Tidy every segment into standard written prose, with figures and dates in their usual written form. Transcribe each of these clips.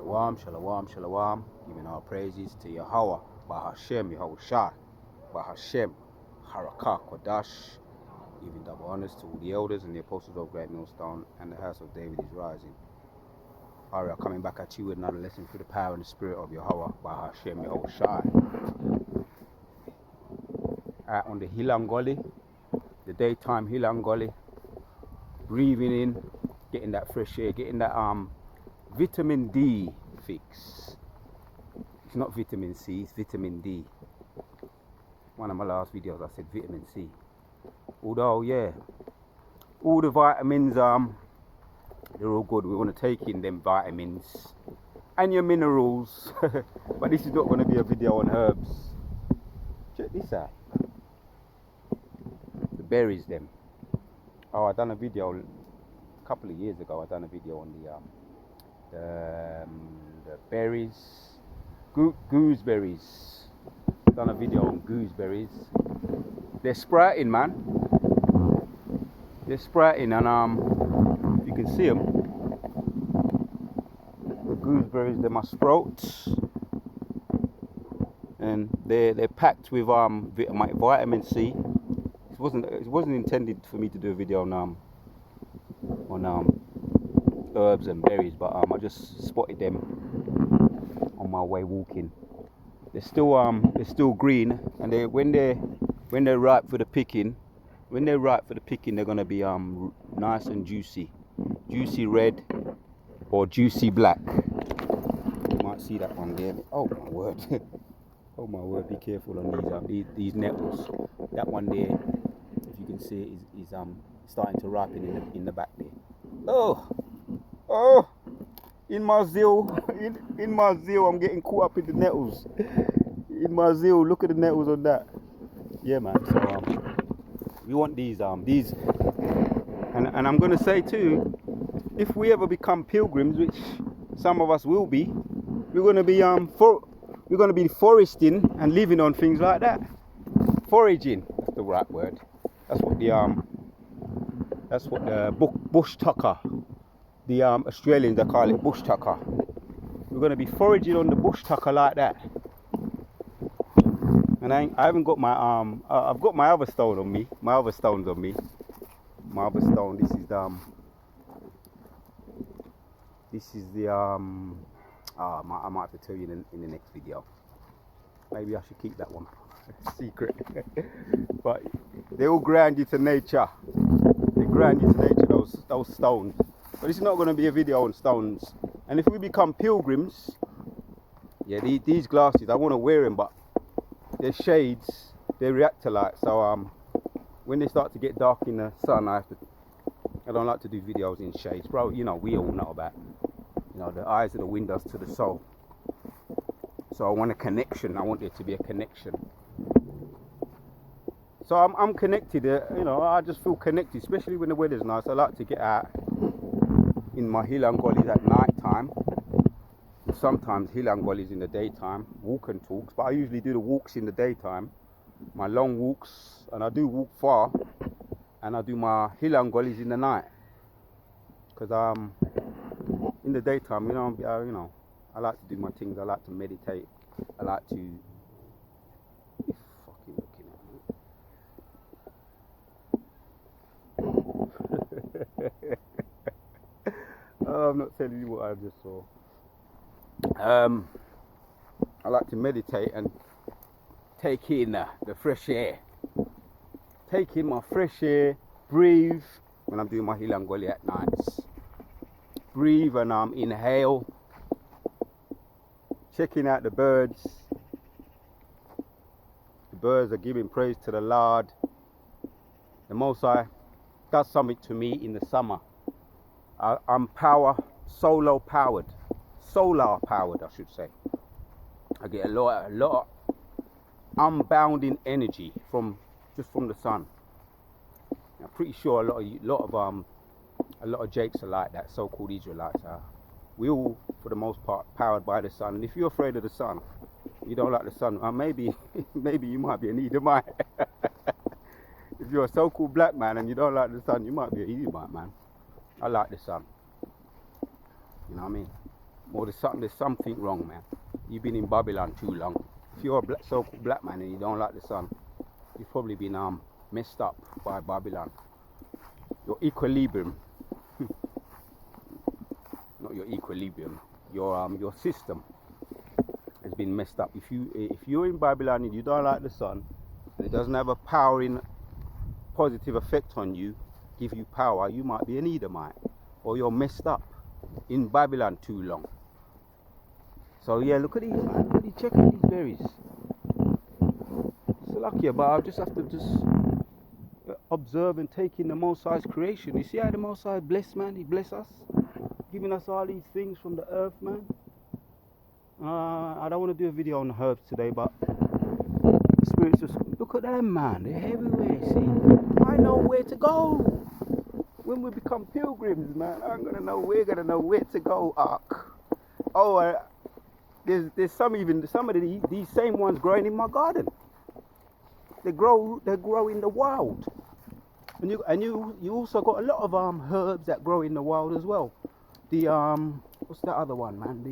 Shalom, shalom, shalom. Giving our praises to Yahweh, Bahashem, Yahushua, Bahashem, Harakah, Kodash. Giving double honors to all the elders and the apostles of Great Millstone, and the house of David is rising. We are coming back at you with another lesson through the power and the spirit of Yahweh, Bahashem, Yahushua. Out on the Hilangoli, the daytime Hilangoli, breathing in, getting that fresh air, getting that vitamin D fix. It's not vitamin C, it's vitamin D. One of my last videos I said vitamin C. Although, yeah, all the vitamins, they're all good. We want to take in them vitamins and your minerals. But this is not going to be a video on herbs. Check this out. The berries, them. Oh, I done a video a couple of years ago. I done a video on the berries, gooseberries. Done a video on gooseberries. They're sprouting, man. They're sprouting, and you can see them. The gooseberries, they're my sprouts, and they're packed with vitamin C. It wasn't intended for me to do a video on herbs and berries, but I just spotted them on my way walking. They're still green, and when they're ripe for the picking, they're gonna be nice and juicy red or juicy black. You might see that one there. Oh my word! Oh my word! Be careful on these nettles. That one there, if you can see it, is starting to ripen in the back there. Oh, in my zeal, I'm getting caught up in the nettles. In my zeal, look at the nettles on that. Yeah, man. So we want these, and I'm gonna say too, if we ever become pilgrims, which some of us will be, we're gonna be foresting and living on things like that. Foraging, that's the right word. That's what the bush tucker, the Australians, they call it bush tucker. We're gonna be foraging on the bush tucker like that. And I haven't got my I've got my other stone on me. My other stones on me. My other stone. This is the I might have to tell you in the next video. Maybe I should keep that one secret. But they all ground you to nature. They ground you to nature, those stones. But this is not going to be a video on stones. And if we become pilgrims, yeah, these glasses, I want to wear them, but they're shades, they react to light. So when they start to get dark in the sun, I don't like to do videos in shades, bro. You know, we all know about, the eyes are the windows to the soul. So I want a connection. I want there to be a connection. So I'm connected. I just feel connected, especially when the weather's nice. I like to get out in my Hilangollies at night time. Sometimes Hilangollies in the daytime, walk and talks, but I usually do the walks in the daytime, my long walks, and I do walk far, and I do my Hilangollies in the night, because in the daytime, I like to do my things. I like to meditate. I like to. You're fucking looking at me. I'm not telling you what I just saw. I like to meditate and take in the fresh air. Take in my fresh air, breathe when I'm doing my Hilangoli at nights. Breathe and inhale. Checking out the birds. The birds are giving praise to the Lord. The Most High does something to me in the summer. I'm solar powered, I should say. I get a lot of unbounding energy from the sun. I'm pretty sure a lot of Jakes are like that, so-called Israelites are. We all, for the most part, powered by the sun. And if you're afraid of the sun, you don't like the sun, maybe you might be an Edomite. If you're a so-called black man and you don't like the sun, you might be an Edomite, man. I like the sun. You know what I mean? Or there's something wrong, man. You've been in Babylon too long. If you're a so-called black man and you don't like the sun, you've probably been messed up by Babylon. Your equilibrium, not your equilibrium, your system has been messed up. If you're in Babylon and you don't like the sun, and it doesn't have a powering positive effect on you, give you power, you might be an Edomite, or you're messed up in Babylon too long. So yeah, look at these, man. Look at these, check out these berries. It's lucky, but I just have to observe and take in the Most High's creation. You see how the Most High bless, man? He bless us, giving us all these things from the earth, man. I don't want to do a video on the herbs today, but the spirits just look at them, man. They're everywhere. See, I know where to go when we become pilgrims, man. We're gonna know where to go. Ark. Oh, there's some of these same ones growing in my garden. They grow in the wild, and you also got a lot of herbs that grow in the wild as well. The what's that other one, man?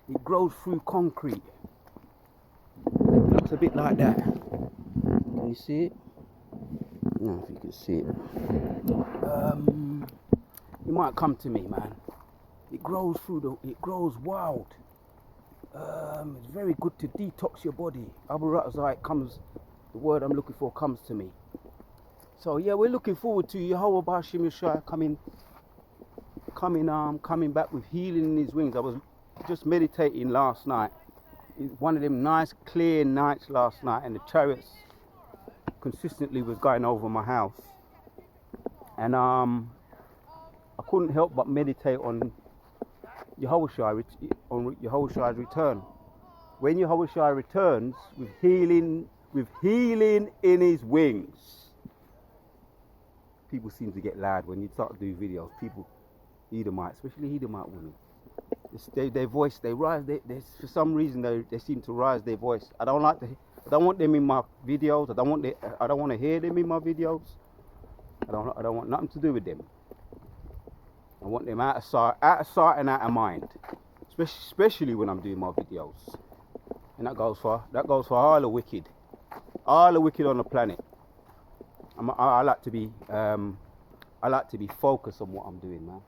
It grows through concrete. It looks a bit like that. Can you see it? No, if you can see it. You might come to me, man. It grows it grows wild. It's very good to detox your body. The word I'm looking for comes to me. So yeah, we're looking forward to Yahweh Bashim Yeshua coming back with healing in his wings. I was just meditating last night. One of them nice clear nights last night, and the chariots consistently was going over my house, and I couldn't help but meditate on Yahushua return. When Yahushua returns with healing in his wings, people seem to get loud when you start to do videos. People, Edomite, especially Edomite women, their voice, they rise. For some reason, they seem to rise their voice. I don't want them in my videos. I don't want to hear them in my videos. I don't want nothing to do with them. I want them out of sight and out of mind, especially when I'm doing my videos. And that goes for all the wicked on the planet. I like to be focused on what I'm doing, man.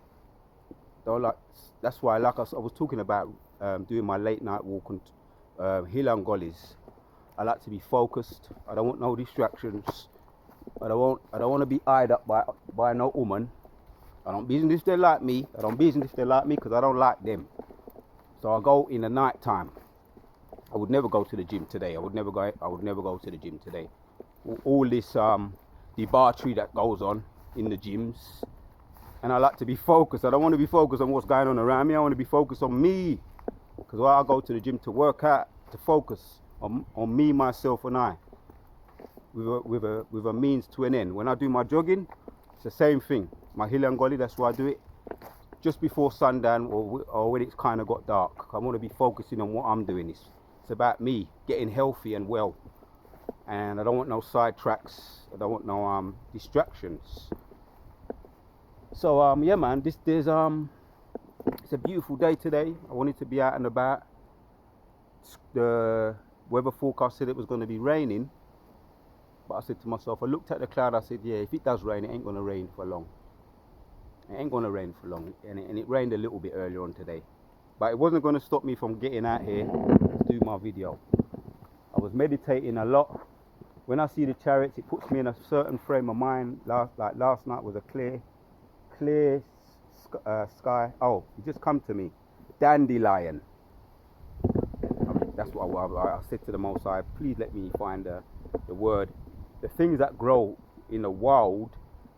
That's why, like I was talking about doing my late night walk on hill and gullies. I like to be focused. I don't want no distractions. I don't want to be eyed up by no woman. I don't business if they like me. I don't business if they like me because I don't like them. So I go in the night time. I would never go to the gym today. I would never go to the gym today. All this debauchery that goes on in the gyms. And I like to be focused. I don't want to be focused on what's going on around me. I want to be focused on me. Because I go to the gym to work out, to focus on me, myself, and I. With a means to an end. When I do my jogging, it's the same thing. My hill and gully, that's why I do it just before sundown or when it's kind of got dark. I want to be focusing on what I'm doing. It's about me getting healthy and well. And I don't want no sidetracks. I don't want no distractions. So yeah, man, it's a beautiful day today. I wanted to be out and about. The weather forecast said it was going to be raining, but I said to myself, I looked at the cloud, I said, yeah, if it does rain, it ain't going to rain for long. It ain't going to rain for long. And it rained a little bit earlier on today, but it wasn't going to stop me from getting out here to do my video. I was meditating a lot. When I see the chariots, it puts me in a certain frame of mind. Like last night was a clear sky. Oh, it just come to me. Dandelion. That's what I said to the Most High. Please let me find the word. The things that grow in the wild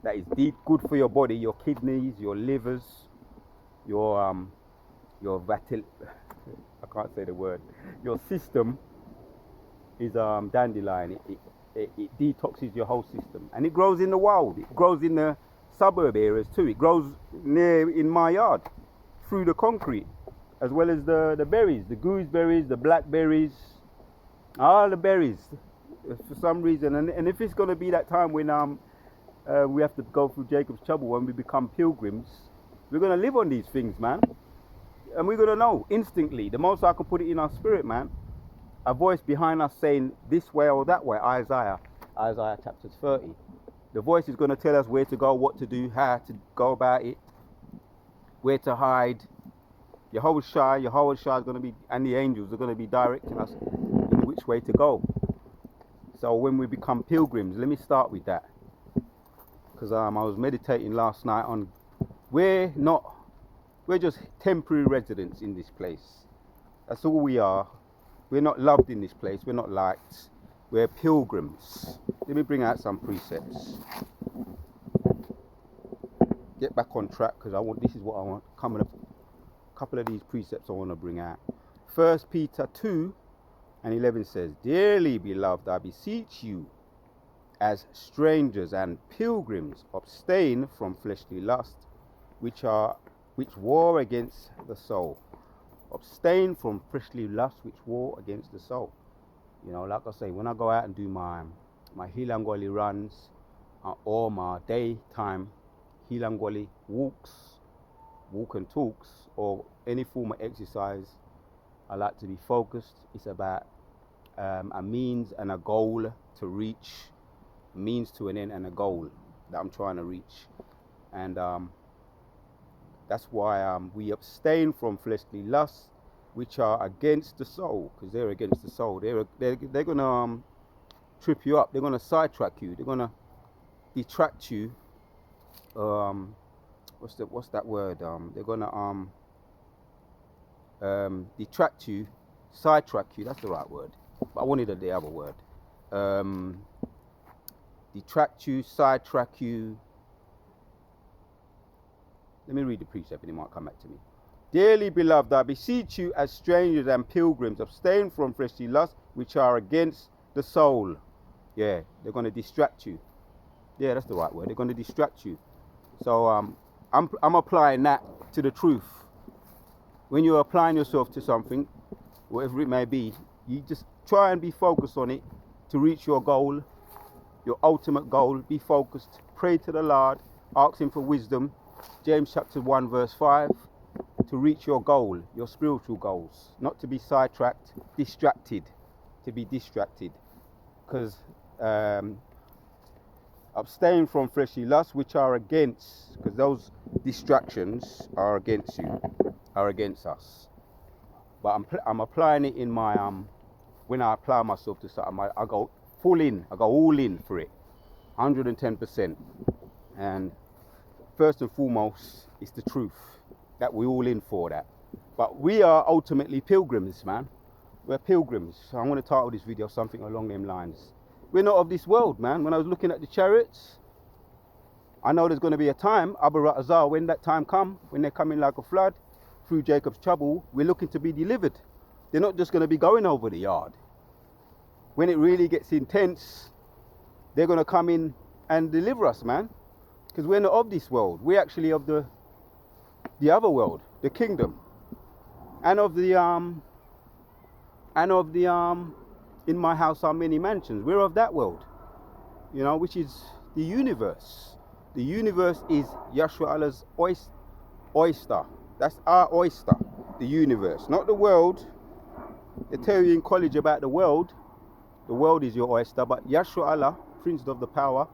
that is deep good for your body, your kidneys, your livers, your I can't say the word. Your system is dandelion. It detoxes your whole system, and it grows in the wild. It grows in the suburb areas too. It grows near in my yard through the concrete, as well as the berries, the gooseberries, the blackberries, all the berries for some reason. And if it's going to be that time when we have to go through Jacob's trouble when we become pilgrims, we're going to live on these things, man. And we're going to know instantly. The Most High can put it in our spirit, man. A voice behind us saying this way or that way. Isaiah chapter 30. The voice is going to tell us where to go, what to do, how to go about it, where to hide. Jehovah Shai is going to be, and the angels are going to be directing us in which way to go. So when we become pilgrims, let me start with that. Because I was meditating last night on we're just temporary residents in this place. That's all we are. We're not loved in this place. We're not liked. We're pilgrims. Let me bring out some precepts. Get back on track because this is what I want. Coming up, a couple of these precepts I want to bring out. 1 Peter 2:11 says, "Dearly beloved, I beseech you, as strangers and pilgrims, abstain from fleshly lusts, which war against the soul." Abstain from fleshly lusts which war against the soul. You know, like I say, when I go out and do my Hilangoli runs or my daytime Hilangoli walk and talks, or any form of exercise, I like to be focused. It's about a means and a goal to reach, a means to an end and a goal that I'm trying to reach. And that's why we abstain from fleshly lusts which are against the soul, because they're against the soul. They're gonna trip you up. They're gonna sidetrack you. They're gonna detract you. What's that word? They're gonna detract you, sidetrack you. That's the right word. But I wanted the other word. Detract you, sidetrack you. Let me read the precept and it might come back to me. "Dearly beloved, I beseech you as strangers and pilgrims, abstain from fleshly lusts which are against the soul." Yeah, they're going to distract you. Yeah, that's the right word. They're going to distract you. So I'm applying that to the truth. When you're applying yourself to something, whatever it may be, you just try and be focused on it to reach your goal, your ultimate goal. Be focused. Pray to the Lord. Ask Him for wisdom. James chapter 1 verse 5, to reach your goal, your spiritual goals, not to be sidetracked, distracted, to be distracted. Because abstain from fleshly lusts which are against, because those distractions are against you, are against us. But I'm applying it in my, when I apply myself to something, I go full in, I go all in for it, 110%. And first and foremost, it's the truth that we're all in for that. But we are ultimately pilgrims, man. We're pilgrims. So I'm going to title this video something along them lines. We're not of this world, man. When I was looking at the chariots, I know there's going to be a time, Abarat Azar, when that time comes, when they're coming like a flood through Jacob's trouble, we're looking to be delivered. They're not just going to be going over the yard. When it really gets intense, they're going to come in and deliver us, man. Because we're not of this world. We're actually of the other world, the kingdom, and of the in my house are many mansions. We're of that world, you know, which is the universe. The universe is Yahshua Allah's oyster. That's our oyster, the universe, not the world. They tell you in college about the world. The world is your oyster, but Yahshua Allah, Prince of the power.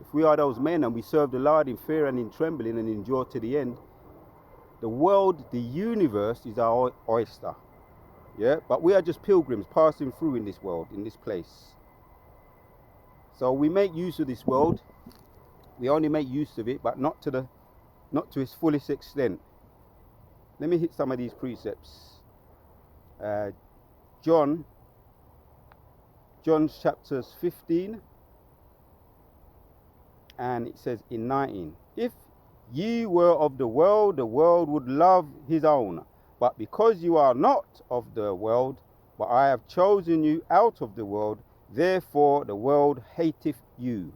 If we are those men and we serve the Lord in fear and in trembling and endure to the end, the world, the universe is our oyster. Yeah, but we are just pilgrims passing through in this world, in this place. So we make use of this world. We only make use of it, but not to its fullest extent. Let me hit some of these precepts. John chapters 15. And it says in 19, "If ye were of the world would love his own. But because you are not of the world, but I have chosen you out of the world, therefore the world hateth you."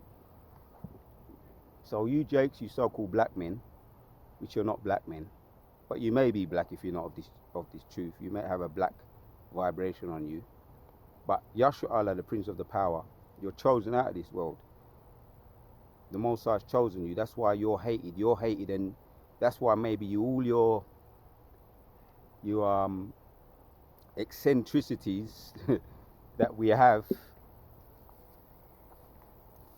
So you Jakes, you so-called black men, which you're not black men, but you may be black if you're not of this truth. You may have a black vibration on you. But Yahshua Allah, the Prince of the power, you're chosen out of this world. The Most High has chosen you. That's why you're hated. You're hated, and that's why maybe all your you eccentricities that we have.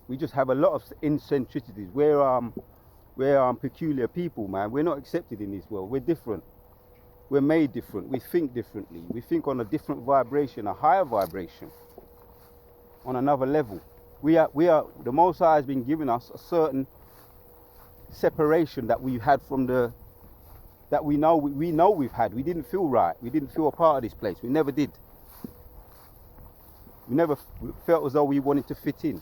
We just have a lot of eccentricities. We're peculiar people, man. We're not accepted in this world. We're different. We're made different. We think differently. We think on a different vibration, a higher vibration, on another level. We are. The Most High has been giving us a certain separation that we've had from that we know we've had. We didn't feel right. We didn't feel a part of this place. We never did. We never felt as though we wanted to fit in.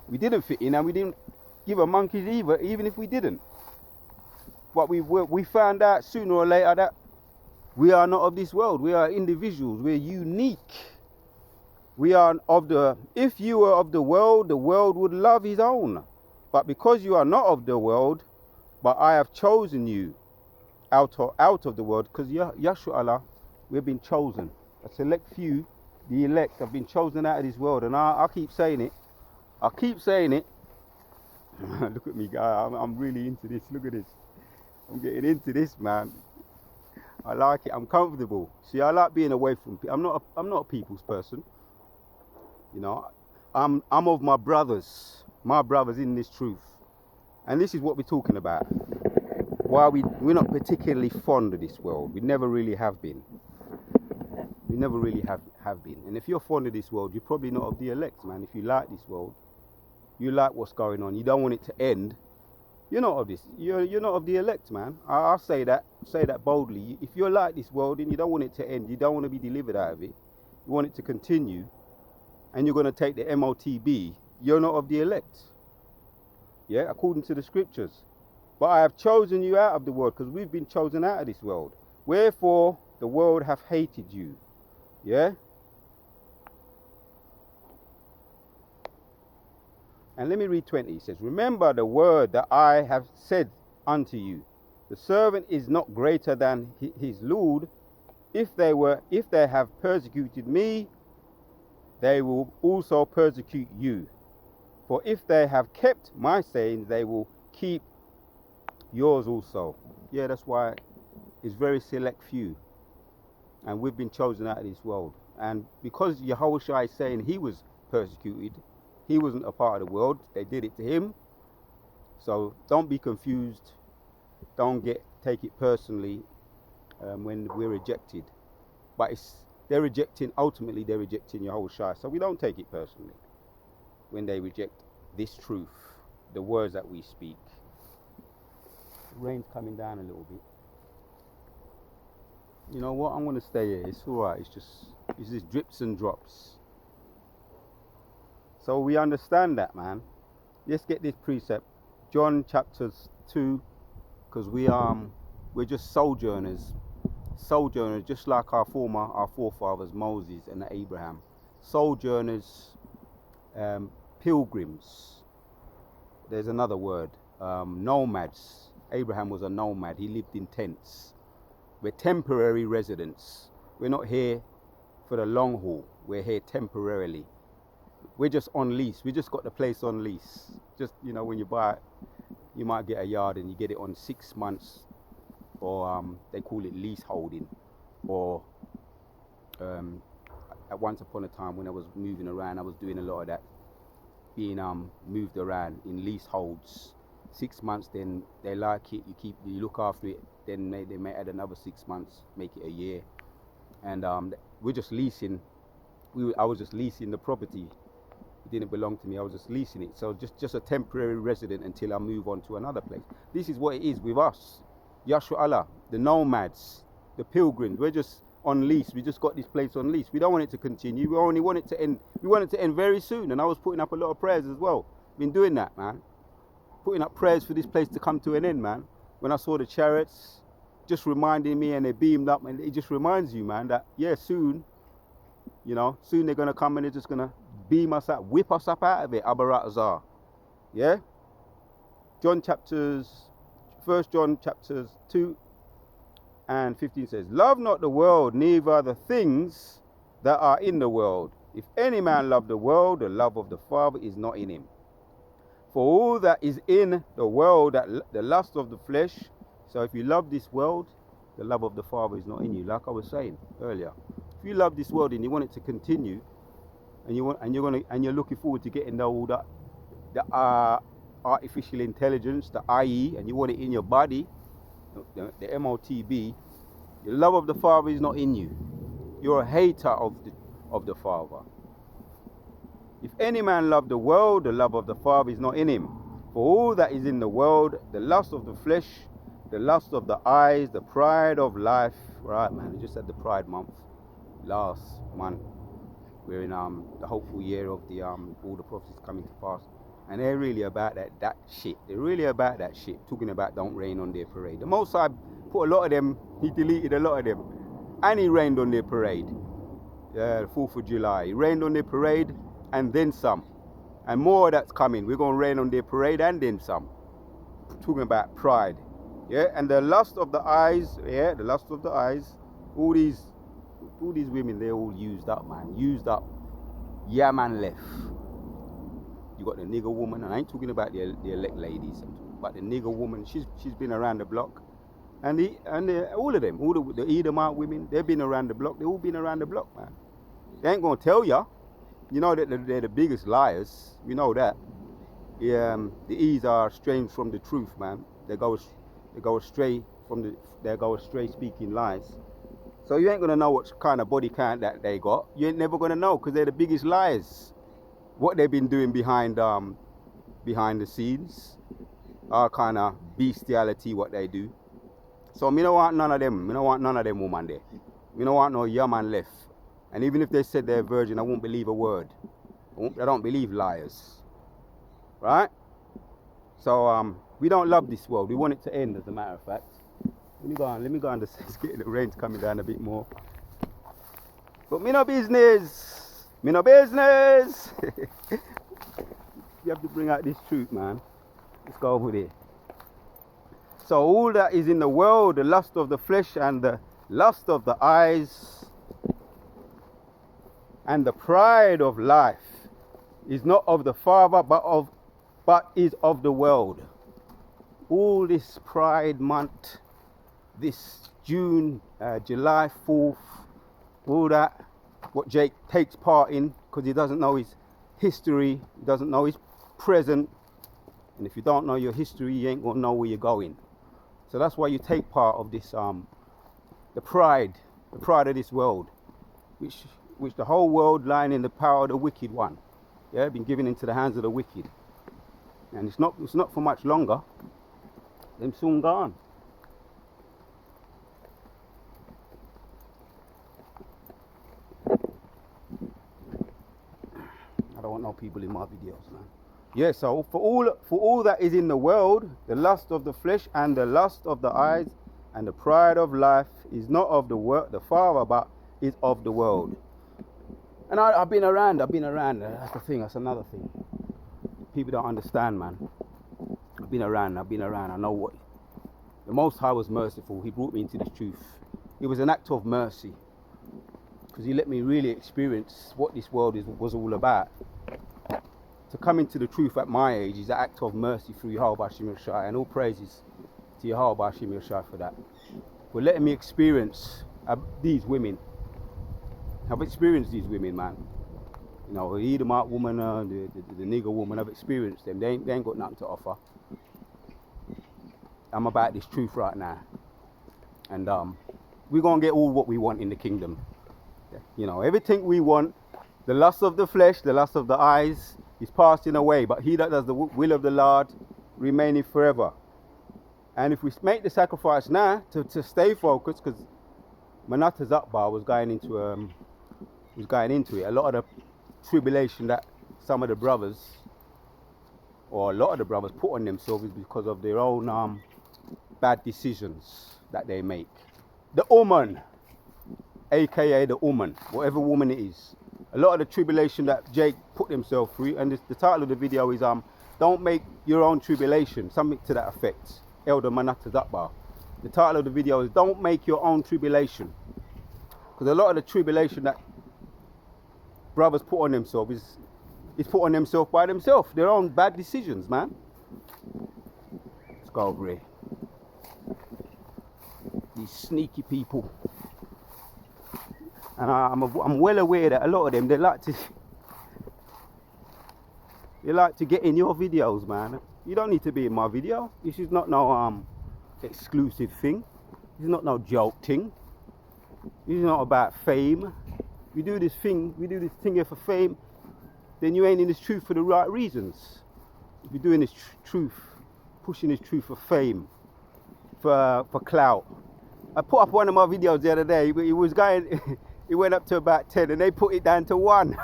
We didn't fit in, and we didn't give a monkey's either, even if we didn't. But we found out sooner or later that we are not of this world. We are individuals. We're unique. We are if you were of the world would love his own. But because you are not of the world, but I have chosen you out of the world, because Yahshua Allah, we've been chosen. A select few, the elect, have been chosen out of this world. And I keep saying it. Look at me, guy. I'm really into this. Look at this. I'm getting into this, man. I like it. I'm comfortable. See, I like being away from people. I'm not a people's person. You know, I'm of my brothers in this truth. And this is what we're talking about. Why we're not particularly fond of this world. We never really have been. We never really have been. And if you're fond of this world, you're probably not of the elect, man. If you like this world, you like what's going on, you don't want it to end, you're not of this. You're not of the elect, man. I'll say that boldly. If you're like this world and you don't want it to end, you don't want to be delivered out of it, you want it to continue, and you're going to take the MOTB, you're not of the elect. Yeah, according to the scriptures. But I have chosen you out of the world, because we've been chosen out of this world. Wherefore the world hath hated you. Yeah? And let me read 20. It says, remember the word that I have said unto you. The servant is not greater than his Lord. If they have persecuted me, they will also persecute you. For if they have kept my sayings, they will keep yours also. Yeah, that's why it's very select few. And we've been chosen out of this world. And because Yahushua is saying he was persecuted, he wasn't a part of the world. They did it to him. So don't be confused. Don't take it personally when we're rejected. But ultimately they're rejecting Yahushua. So we don't take it personally when they reject this truth, the words that we speak. The rain's coming down a little bit. You know what? I'm going to stay here. It's alright. It's just drips and drops. So we understand that, man. Let's get this precept. John chapters 2, because we're just sojourners. Sojourners, just like our forefathers, Moses and Abraham. Sojourners, pilgrims. There's another word. Nomads. Abraham was a nomad. He lived in tents. We're temporary residents. We're not here for the long haul. We're here temporarily. We're just on lease. We just got the place on lease. Just, when you buy it, you might get a yard and you get it on 6 months, or they call it leaseholding. Or at once upon a time when I was moving around, I was doing a lot of that, being moved around in leaseholds. 6 months, then they like it. You look after it. Then they may add another 6 months, make it a year, and we're just leasing. I was just leasing the property. It didn't belong to me. I was just leasing it. So just a temporary resident until I move on to another place. This is what it is with us, Yahshua Allah, the nomads, the pilgrims. We're just on lease. We just got this place on lease. We don't want it to continue. We only want it to end. We want it to end very soon. And I was putting up a lot of prayers as well. Been doing that, man. Putting up prayers for this place to come to an end, man. When I saw the chariots, just reminding me, and they beamed up, and it just reminds you, man, that soon they're gonna come and they're just gonna beam us up, whip us up out of it. Abarat Azar. Yeah? 1 John chapters 2 and 15 says, love not the world, neither the things that are in the world. If any man love the world, the love of the Father is not in him. For all that is in the world, that the lust of the flesh. So if you love this world, the love of the Father is not in you. Like I was saying earlier, if you love this world and you want it to continue, and you're looking forward to getting all that, the artificial intelligence, the IE, and you want it in your body, the MOTB, the love of the Father is not in you. You're a hater of the Father. If any man love the world, the love of the Father is not in him. For all that is in the world, the lust of the flesh, the lust of the eyes, the pride of life. Right, man, we just had the Pride Month last month. We're in the hopeful year of the all the prophecies coming to pass. And they're really about that shit. They're really about that shit. Talking about don't rain on their parade. The Most High put a lot of them, he deleted a lot of them. And he rained on their parade. The 4th of July. He rained on their parade and then some. And more of that's coming. We're going to rain on their parade and then some. Talking about pride. Yeah, and the lust of the eyes. Yeah, the lust of the eyes. All these women, they're all used up, man. Used up. Yeah, man, left. You got the nigger woman, and I ain't talking about the elect ladies, but the nigger woman, she's been around the block. And all of them, all the Edomite women, they've been around the block. They've all been around the block, man. They ain't gonna tell ya. You know that they're the biggest liars. You know that. The E's are estranged from the truth, man. They go astray speaking lies. So you ain't gonna know what kind of body count that they got. You ain't never gonna know, because they're the biggest liars. What they've been doing behind the scenes, all kind of bestiality what they do. So me don't want none of them. Me don't want none of them woman there. Me don't want no young man left. And even if they said they're a virgin, I won't believe a word. I don't believe liars. Right? So we don't love this world. We want it to end, as a matter of fact. Let me go on. It's getting the rain's coming down a bit more. But me no business. Me no business. You have to bring out this truth, man. Let's go over there. So all that is in the world, the lust of the flesh and the lust of the eyes and the pride of life is not of the Father, but is of the world. All this Pride Month, this June, July 4th, all that, what Jake takes part in, because he doesn't know his history, he doesn't know his present, and if you don't know your history, you ain't gonna know where you're going. So that's why you take part of this, the pride of this world, which the whole world lying in the power of the wicked one, yeah, been given into the hands of the wicked, and it's not for much longer. Them soon gone. I don't want no people in my videos, man. Yeah, so for all that is in the world, the lust of the flesh and the lust of the eyes and the pride of life is not of the Father, but is of the world. And I've been around. That's the thing. That's another thing. People don't understand, man. I've been around. I know what. The Most High was merciful. He brought me into this truth. It was an act of mercy, because he let me really experience what this world was all about. To come into the truth at my age is an act of mercy through Yahweh Hashem Yeshai, and all praises to Yahweh Hashem Yeshai for that. For letting me experience these women. I've experienced these women, man. You know, the Edomite woman, the nigger woman, I've experienced them. They ain't got nothing to offer. I'm about this truth right now. And we're going to get all what we want in the kingdom. You know, everything we want, the lust of the flesh, the lust of the eyes, is passing away, but he that does the will of the Lord remaineth forever. And if we make the sacrifice now to stay focused, because Manata's Akbar was going into it. A lot of the tribulation that some of the brothers, or a lot of the brothers, put on themselves is because of their own bad decisions that they make. The woman, aka the woman, whatever woman it is. A lot of the tribulation that Jake put himself through, and the title of the video is don't make your own tribulation, something to that effect. Elder Manata's Akbar. The title of the video is don't make your own tribulation, because a lot of the tribulation that brothers put on themselves is put on themselves by themselves, their own bad decisions, man. Let's go over here. These sneaky people. And I'm well aware that a lot of them, they like to get in your videos, man. You don't need to be in my video. This is not no exclusive thing. This is not no joke thing. This is not about fame. We do this thing here for fame, then you ain't in this truth for the right reasons. If you're doing this truth, pushing this truth for fame, for clout. I put up one of my videos the other day. It was going, it went up to about 10, and they put it down to 1.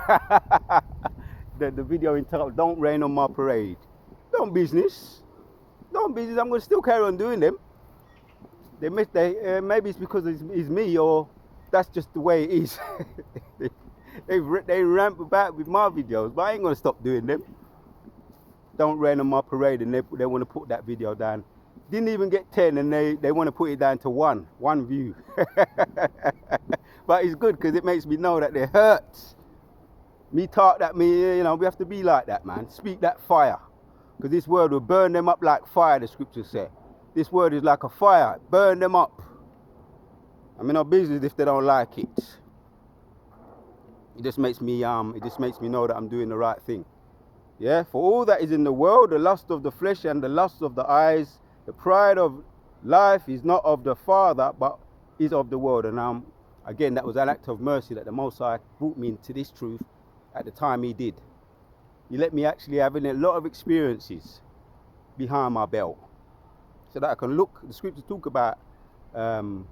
the video entitled "Don't Rain on My Parade." Don't business. I'm going to still carry on doing them. Maybe it's because it's me, or that's just the way it is. They ramp about with my videos, but I ain't going to stop doing them. Don't Rain on My Parade, and they want to put that video down. Didn't even get 10, and they want to put it down to 1 view. But it's good because it makes me know that they're hurt. We have to be like that, man. Speak that fire. Because this word will burn them up like fire, the scriptures say. This word is like a fire. Burn them up. I'm in no business if they don't like it. It just makes me know that I'm doing the right thing. Yeah, for all that is in the world, the lust of the flesh and the lust of the eyes, the pride of life is not of the Father, but is of the world. And again, that was an act of mercy that the Most High brought me into this truth at the time He did. He let me actually have a lot of experiences behind my belt, so that I can look. The scriptures talk about the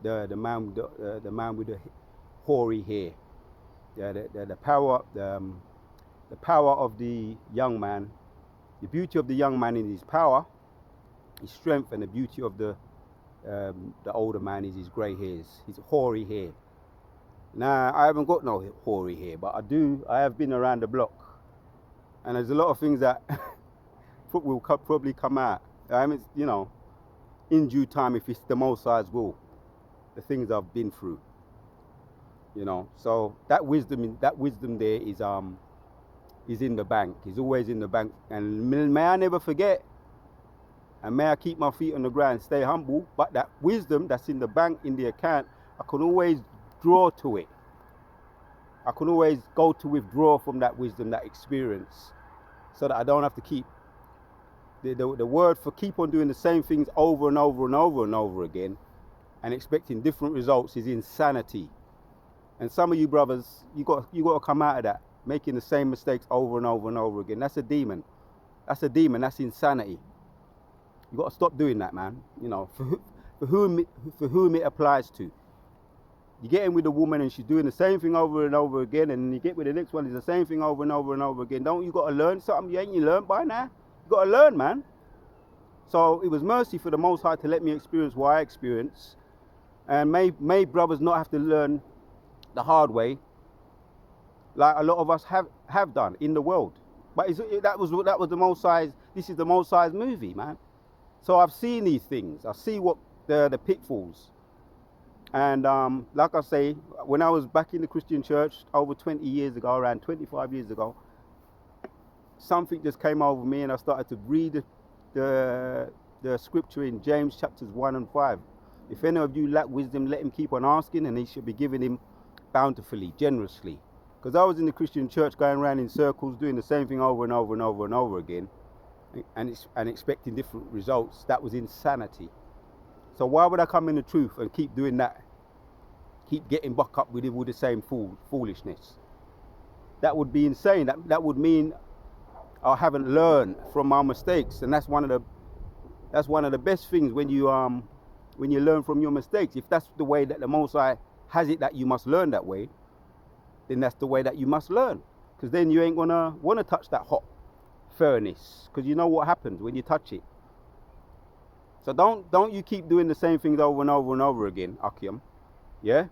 man with the hoary hair. Yeah, the power of the young man, the beauty of the young man in his power, his strength, and the beauty of the older man is his grey hairs, his hoary hair. Now, I haven't got no hoary hair, but I have been around the block, and there's a lot of things that will probably come out. In due time, if it's the Most High's will, the things I've been through. So that wisdom there is in the bank. Is always in the bank, and may I never forget, and may I keep my feet on the ground, stay humble. But that wisdom that's in the bank, in the account, I can always draw to it. I can always go to withdraw from that wisdom, that experience, so that I don't have to keep the word for keep on doing the same things over and over and over and over again, and expecting different results is insanity. And some of you brothers, you got to come out of that, making the same mistakes over and over and over again. That's a demon. That's insanity. You got to stop doing that, man. For whom it applies to. You get in with a woman and she's doing the same thing over and over again, and you get with the next one, it's the same thing over and over and over again. Don't you got to learn something? You ain't learned by now? You got to learn, man. So it was mercy for the Most High to let me experience what I experienced, and may brothers not have to learn the hard way, like a lot of us have done in the world. But that was the Most High's. This is the Most High's movie, man. So I've seen these things. I see what the pitfalls. And like I say, when I was back in the Christian church over 20 years ago, around 25 years ago, something just came over me, and I started to read the scripture in James chapters 1 and 5. If any of you lack wisdom, let him keep on asking, and he shall be given him bountifully, generously. Because I was in the Christian church going around in circles, doing the same thing over and over and over and over again, and expecting different results. That was insanity. So why would I come in the truth and keep doing that? Keep getting back up with all the same foolishness. That would be insane. That would mean I haven't learned from my mistakes, and that's one of the best things when you learn from your mistakes. If that's the way that the Most High has it, that you must learn that way, then that's the way that you must learn. Because then you ain't gonna want to touch that hot furnace, because you know what happens when you touch it. So don't you keep doing the same things over and over and over again, Akim, yeah,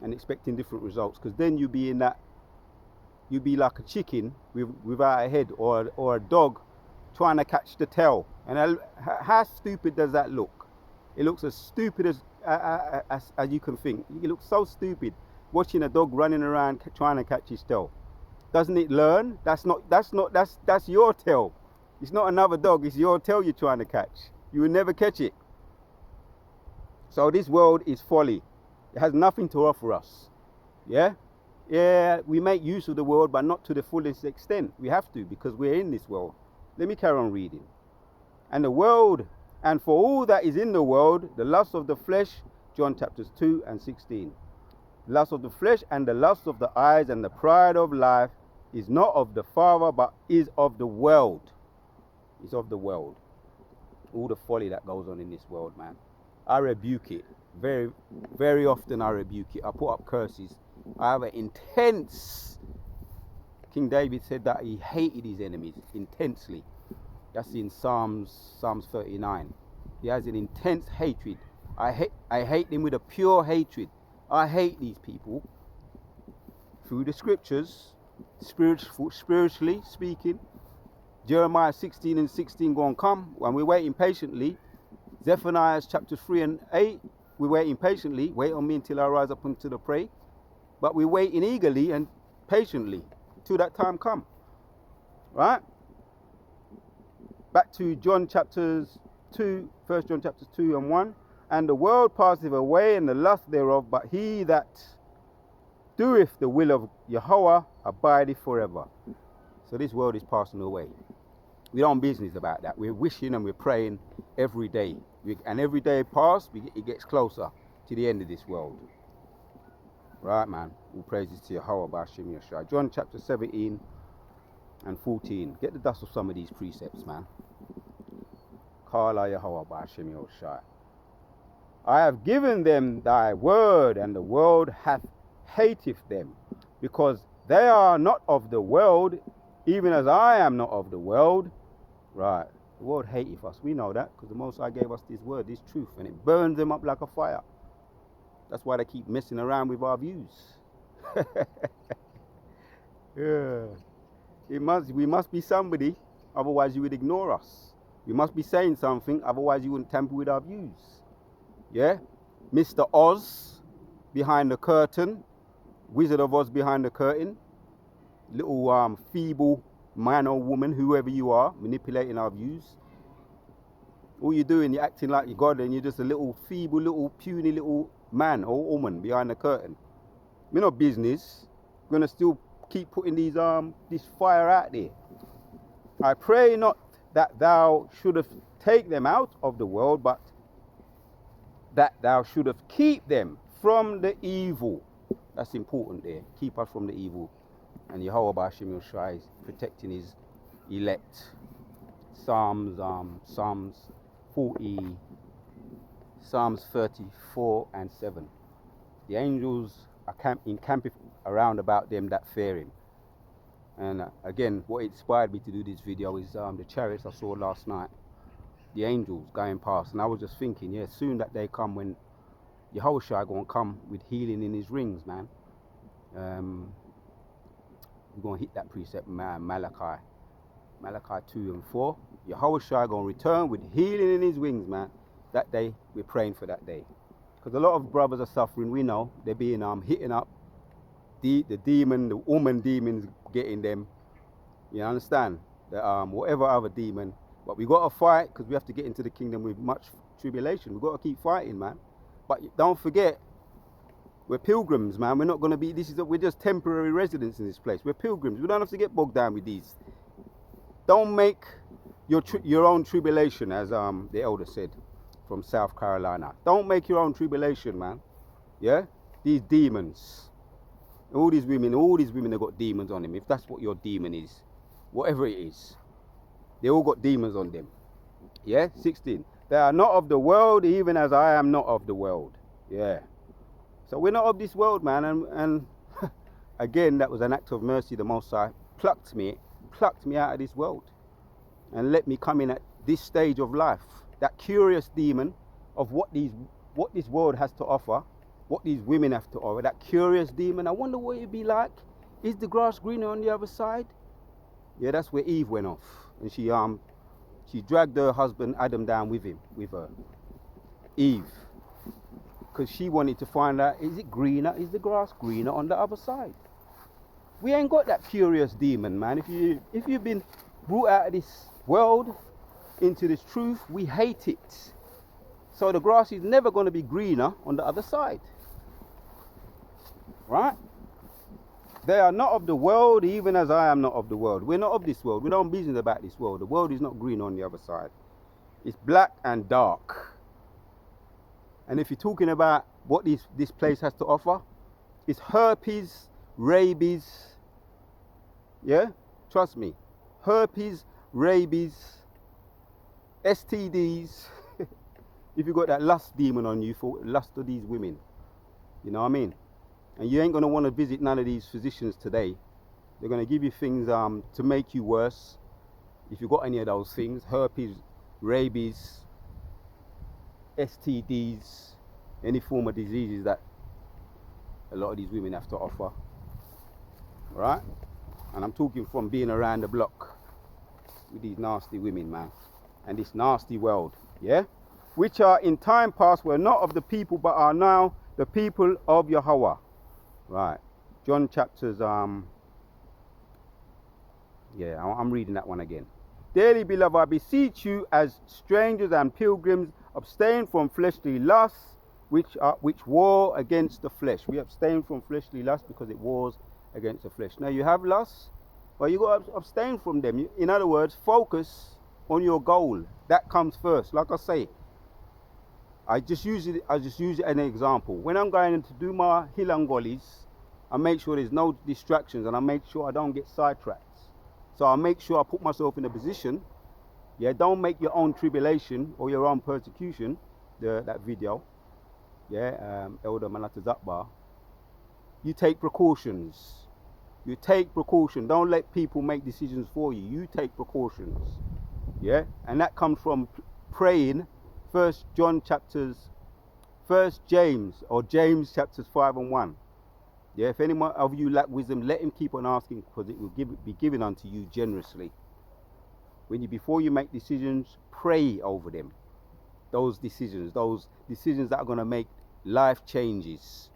and expecting different results. Because then you be like a chicken without a head, or a dog trying to catch the tail. And how stupid does that look? It looks as stupid as you can think. It looks so stupid watching a dog running around trying to catch his tail. Doesn't it learn? That's your tail. It's not another dog. It's your tail you're trying to catch. You will never catch it. So this world is folly. It has nothing to offer us. Yeah? Yeah, we make use of the world, but not to the fullest extent. We have to, because we're in this world. Let me carry on reading. And the world, and for all that is in the world, the lust of the flesh, John chapters 2 and 16. Lust of the flesh and the lust of the eyes and the pride of life is not of the Father, but is of the world. Is of the world. All the folly that goes on in this world, man. I rebuke it. Very, very often I rebuke it. I put up curses. I have an intense... King David said that he hated his enemies intensely. That's in Psalms 39. He has an intense hatred. I hate them with a pure hatred. I hate these people. Through the scriptures, spiritually speaking, Jeremiah 16 and 16 going to come, and we're waiting patiently. Zephaniah chapter 3 and 8, we're waiting patiently. Wait on me until I rise up unto the prey. But we're waiting eagerly and patiently till that time come. Right? Back to John chapters 2, 1 John chapters 2 and 1. And the world passeth away and the lust thereof, but he that doeth the will of Yahweh abideth forever. So this world is passing away. We don't business about that. We're wishing and we're praying every day. And every day passed, it gets closer to the end of this world. Right, man. All praises to Yahweh by Hashem Yeshua. John chapter 17 and 14. Get the dust of some of these precepts, man. Kala Yahweh by Hashem Yeshua. I have given them thy word, and the world hath hateth them, because they are not of the world, even as I am not of the world. Right. The world hateth us. We know that, because the Most High gave us this word, this truth, and it burns them up like a fire. That's why they keep messing around with our views. Yeah. We must be somebody, otherwise you would ignore us. We must be saying something, otherwise you wouldn't tamper with our views. Yeah? Mr. Oz behind the curtain, Wizard of Oz behind the curtain, little feeble man or woman, whoever you are, manipulating our views. All you're doing, you're acting like you're God, and you're just a little feeble, little puny little man or woman behind the curtain. We're not business. We're gonna still keep putting these this fire out there. I pray not that thou shouldest take them out of the world, but that thou shouldest keep them from the evil. That's important there. Keep us from the evil. And Yahweh B'Hashem Yoshai is protecting his elect. Psalms 40, Psalms 34 and 7. The angels are encamping around about them that fear him. And again, what inspired me to do this video is the chariots I saw last night. The angels going past, and I was just thinking, yeah, soon that day come when Yahushua gonna come with healing in his rings, man. We're gonna hit that precept, man. Malachi 2 and 4. Yahushua gonna return with healing in his wings, man. That day, we're praying for that day, because a lot of brothers are suffering. We know they're being hitting up. The woman demons getting them. You understand? Whatever other demon. But we got to fight, because we have to get into the kingdom with much tribulation. We've got to keep fighting, man. But don't forget, we're pilgrims, man. We're not going to be, we're just temporary residents in this place. We're pilgrims. We don't have to get bogged down with these. Don't make your own tribulation, as the elder said from South Carolina. Don't make your own tribulation, man. Yeah? These demons. All these women have got demons on them. If that's what your demon is, whatever it is. They all got demons on them. Yeah? 16. They are not of the world, even as I am not of the world. Yeah. So we're not of this world, man. And again, that was an act of mercy. The Most High plucked me out of this world and let me come in at this stage of life. That curious demon of what this world has to offer, what these women have to offer. That curious demon. I wonder what it'd be like. Is the grass greener on the other side? Yeah, that's where Eve went off. And she dragged her husband Adam down with her. Eve. Because she wanted to find out, is it greener? Is the grass greener on the other side? We ain't got that curious demon, man. If you've been brought out of this world into this truth, we hate it. So the grass is never going to be greener on the other side. Right? They are not of the world, even as I am not of the world. We're not of this world. We don't business about this world. The world is not green on the other side. It's black and dark. And if you're talking about what this place has to offer, it's herpes, rabies. Yeah? Trust me. Herpes, rabies, STDs. If you got that lust demon on you for lust of these women. You know what I mean? And you ain't going to want to visit none of these physicians today. They're going to give you things to make you worse. If you've got any of those things, herpes, rabies, STDs, any form of diseases that a lot of these women have to offer. Right? And I'm talking from being around the block with these nasty women, man. And this nasty world, yeah? Which are in time past were not of the people, but are now the people of Yahweh. Right. John chapters, I'm reading that one again. Dearly beloved, I beseech you as strangers and pilgrims, abstain from fleshly lusts, which war against the flesh. We abstain from fleshly lusts because it wars against the flesh. Now you have lusts, but you got to abstain from them. In other words, focus on your goal. That comes first. Like I say, I just use it as an example. When I'm going to do my hilangolis, I make sure there's no distractions and I make sure I don't get sidetracked. So I make sure I put myself in a position. Yeah, don't make your own tribulation or your own persecution. That video. Yeah, Elder Malata Zakbar. You take precautions. You take precaution. Don't let people make decisions for you. You take precautions. Yeah, and that comes from praying. First James chapters 5 and 1. Yeah, if anyone of you lack wisdom, let him keep on asking, because it will be given unto you generously. Before you make decisions, pray over them. Those decisions that are going to make life changes.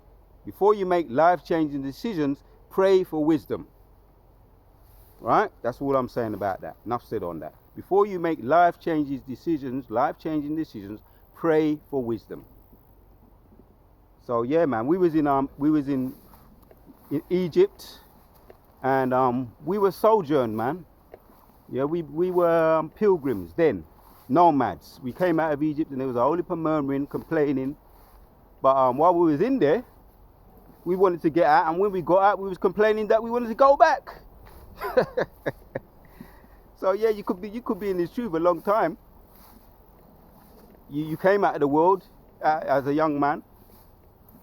Before you make life-changing decisions, pray for wisdom. Right? That's all I'm saying about that. Enough said on that. Before you make life-changing decisions, pray for wisdom. So yeah, man, we was in Egypt, and we were sojourned, man. Yeah, we were pilgrims then, nomads. We came out of Egypt, and there was a whole heap of murmuring, complaining. But while we was in there, we wanted to get out, and when we got out, we was complaining that we wanted to go back. So yeah, you could be in this truth a long time. You came out of the world as a young man,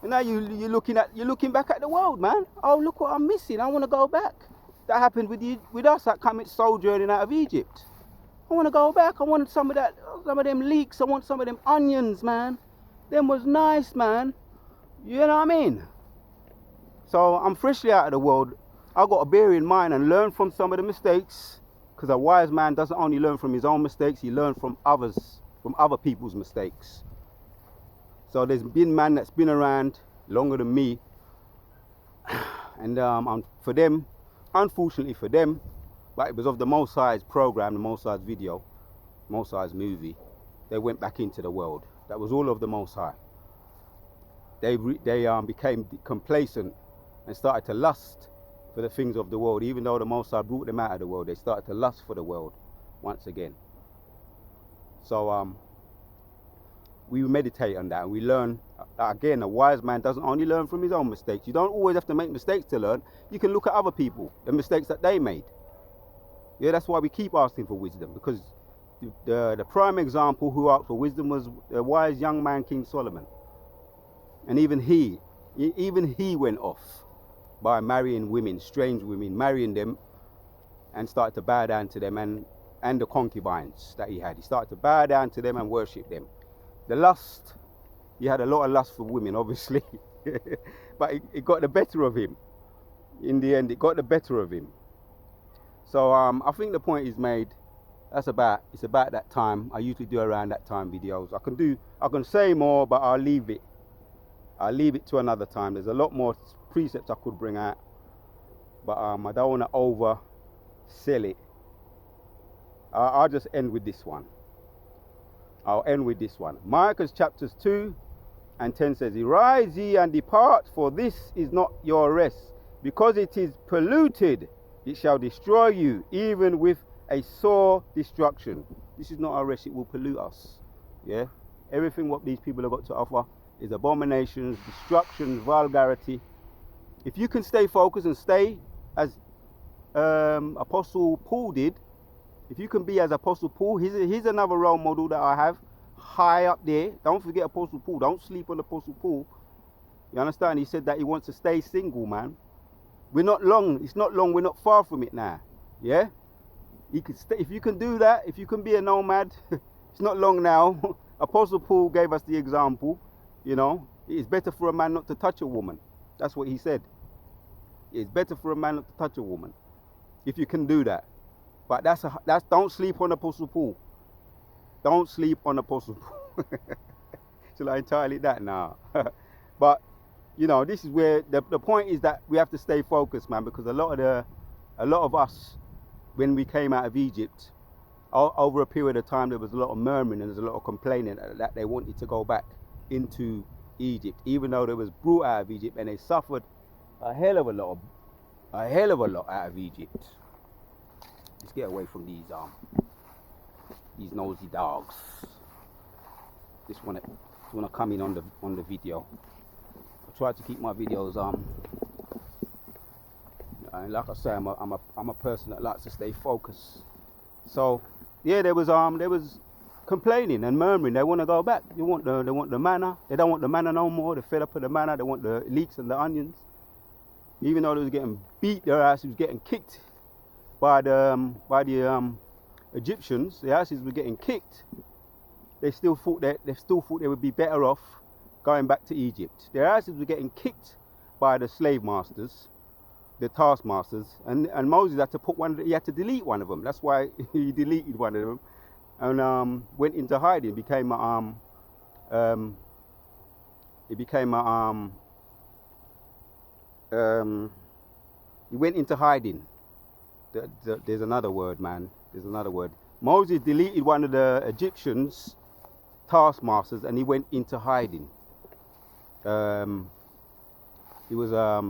and now you're looking back at the world, man. Oh, look what I'm missing. I want to go back. That happened with us that coming sojourning out of Egypt. I want to go back. I wanted some of them leeks. I want some of them onions, man. Them was nice, man. You know what I mean? So I'm freshly out of the world. I got to bear in mind and learn from some of the mistakes. Because a wise man doesn't only learn from his own mistakes, he learns from other people's mistakes. So there's been man that's been around longer than me, and for them, unfortunately for them, but it was of the Most High's program, the Most High's video, Most High's movie, they went back into the world. That was all of the Most High. They became complacent and started to lust for the things of the world. Even though the Most High brought them out of the world, they started to lust for the world once again. So we meditate on that, and we learn that, again, a wise man doesn't only learn from his own mistakes. You don't always have to make mistakes to learn. You can look at other people, the mistakes that they made. Yeah, that's why we keep asking for wisdom, because the prime example who asked for wisdom was a wise young man, King Solomon. And even he went off by marrying women, strange women, marrying them, and started to bow down to them, and the concubines that he had. He started to bow down to them and worship them. The lust, he had a lot of lust for women, obviously, but it got the better of him. In the end, it got the better of him. So I think the point is made. It's about that time. I usually do around that time videos. I can say more, but I'll leave it to another time. There's a lot more precepts I could bring out, but I don't want to oversell it. I'll just end with this one. I'll end with this one. Micah chapters 2 and 10 says, Arise ye and depart, for this is not your rest. Because it is polluted, it shall destroy you, even with a sore destruction. This is not our rest, it will pollute us. Yeah? Everything what these people have got to offer is abominations, destruction, vulgarity. If you can stay focused and stay as Apostle Paul did, if you can be as Apostle Paul, here's another role model that I have high up there. Don't forget Apostle Paul. Don't sleep on Apostle Paul. You understand? He said that he wants to stay single, man. We're not long. It's not long. We're not far from it now. Yeah? You can stay, if you can do that, if you can be a nomad, it's not long now. Apostle Paul gave us the example. You know, it's better for a man not to touch a woman. That's what he said. It's better for a man not to touch a woman, if you can do that. But that's don't sleep on Apostle Paul. Don't sleep on Apostle Paul. Shall I entirely that now? But you know, this is where the point is that we have to stay focused, man, because a lot of us, when we came out of Egypt, over a period of time, there was a lot of murmuring and there's a lot of complaining that they wanted to go back into Egypt, even though they was brought out of Egypt and they suffered a hell of a lot out of Egypt. Let's get away from these nosy dogs. Just wanna come in on the video. I try to keep my videos and like I say, I'm a person that likes to stay focused. So yeah, there was complaining and murmuring. They want to go back. They want the manna. They don't want the manna no more. They're fed up with the manna. They want the leeks and the onions. Even though they was getting beat, their ass was getting kicked by the Egyptians. The asses were getting kicked. They still thought they would be better off going back to Egypt. Their asses were getting kicked by the slave masters, the taskmasters, and Moses had to he had to delete one of them. That's why he deleted one of them and went into hiding. He went into hiding. There's another word, man. There's another word. Moses deleted one of the Egyptians' taskmasters and he went into hiding. He was a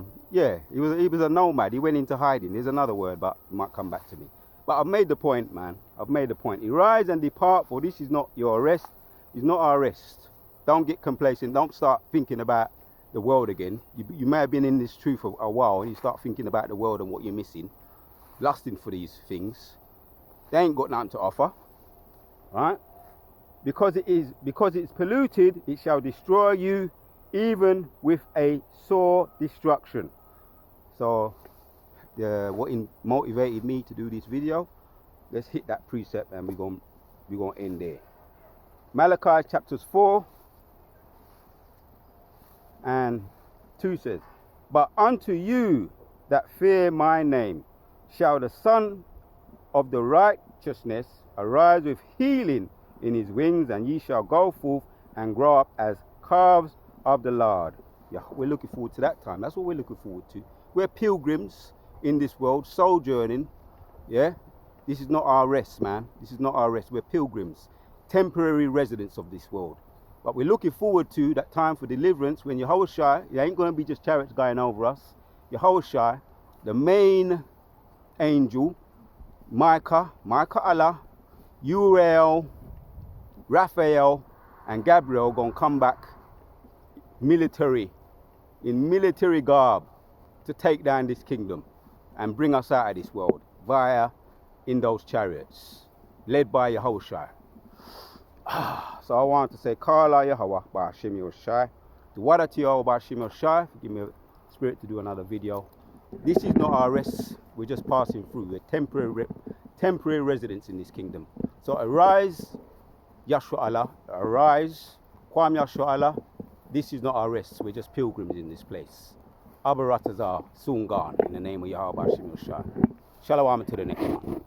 nomad. He went into hiding. There's another word, but it might come back to me. But I've made the point, man. I've made the point. Arise and depart, for this is not your rest. It's not our rest. Don't get complacent. Don't start thinking about the world again. You may have been in this truth for a while and you start thinking about the world and what you're missing, lusting for these things. They ain't got nothing to offer, right? Because it's polluted, it shall destroy you, even with a sore destruction. So what motivated me to do this video, let's hit that precept and we're gonna end there. Malachi chapters 4 and 2 says, But unto you that fear my name shall the Son of the righteousness arise with healing in his wings, and ye shall go forth and grow up as calves of the Lord. Yeah, we're looking forward to that time. That's what we're looking forward to. We're pilgrims in this world, sojourning. Yeah, this is not our rest, man. This is not our rest. We're pilgrims, temporary residents of this world. But we're looking forward to that time for deliverance when Yahushua, it ain't going to be just chariots going over us. Yahushua, the main angel, Micah Allah, Uriel, Raphael, and Gabriel going to come back in military garb to take down this kingdom and bring us out of this world in those chariots led by Yahushua. So I want to say, Kala Yahweh Ba'Hashem Yoshai, the water to Yahweh Ba'Hashem Yoshai, give me a spirit to do another video. This is not our rest, we're just passing through. We're temporary residents in this kingdom. So arise, Yahshua Allah, arise, Kwam Yahshua Allah. This is not our rest, we're just pilgrims in this place. Abaratazar, soon gone, in the name of Yahweh Ba'Hashem Yoshai. Shalom to the next one.